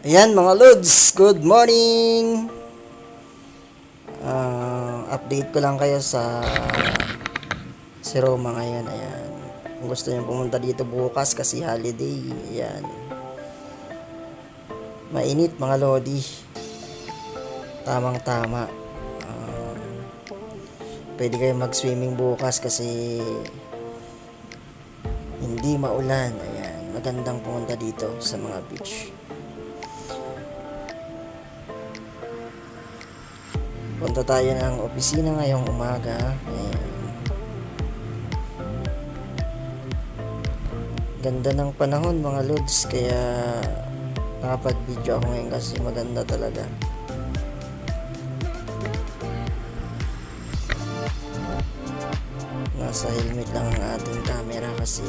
Ayan mga Lods, good morning! Update ko lang kayo sa si Roma ngayon. Ayan. Kung gusto niyo pumunta dito bukas kasi holiday. Ayan. Mainit mga Lodi. Tamang tama. Pwede kayo mag-swimming bukas kasi hindi maulan. Ayan. Magandang pumunta dito sa mga beach. Punta tayo ng opisina ngayong umaga. Ayan. Ganda ng panahon mga Lods, kaya nakapag-video ako ngayon kasi maganda talaga. Nasa helmet lang ang ating camera kasi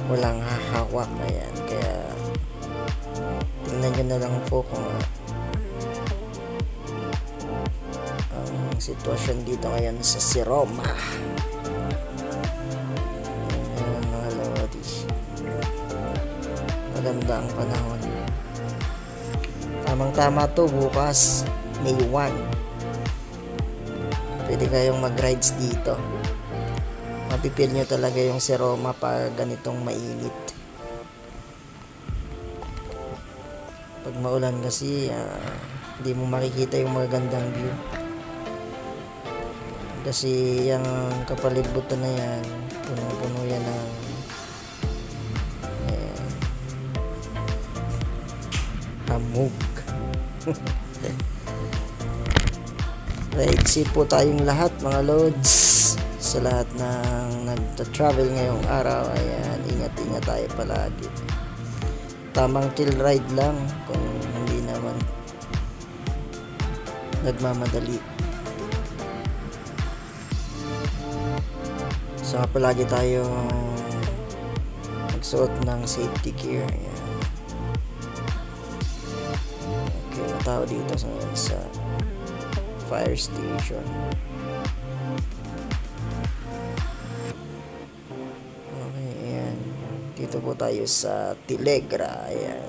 walang hahawak. Ayan. Kaya tingnan nyo na lang po kung ang sitwasyon dito ngayon sa si Roma. Ayan mga Lodi, maganda ang panahon. Tamang tama to, bukas May 1 pwede kayong mag-rides dito. Mapipil nyo talaga yung si Roma pag ganitong mainit. Pag maulan kasi hindi mo makikita yung magandang view kasi yung kapalibutan na yan puno-puno yan ng hamog. Right, safe po tayong lahat mga Lods, sa lahat ng nagta-travel ngayong araw. Ayan, ingat-ingat tayo palagi. Tamang chill ride lang kung hindi naman nagmamadali. So palagi tayong magsuot ng safety gear. Ayan. Okay, may tao dito sa fire station. Okay, ayan. Dito po tayo sa Telegra. Ayan.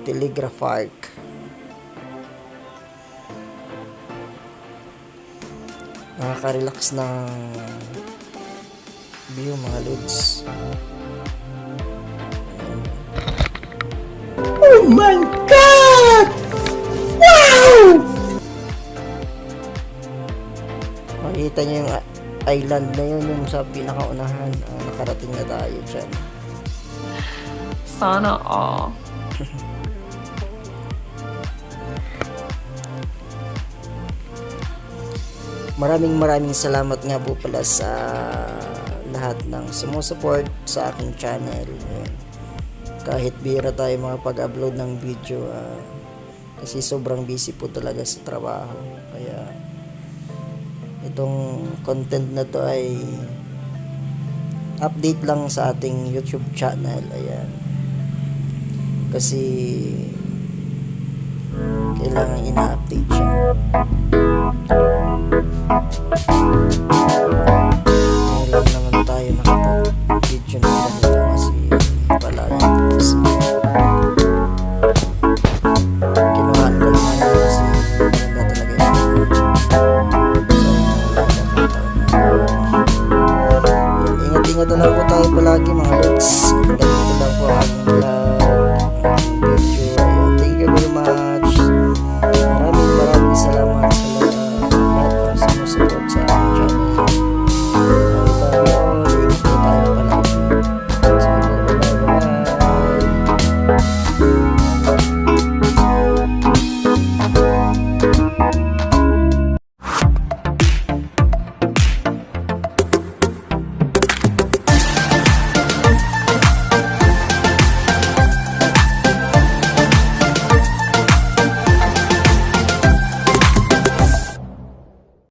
Telegra Park. Nakaka-relax ng view mga Lods. Oh my God! Wow! Makikita nyo yung island na yun, yung sa pinakaunahan. Nakarating na tayo dyan. Sana all. Maraming salamat nga po pala sa lahat ng sumusupport sa aking channel. Ayan. Kahit bihira tayo makapag-upload ng video kasi sobrang busy po talaga sa trabaho. Kaya itong content na to ay update lang sa ating YouTube channel. Ayan. Kasi kailangan ina-update siya.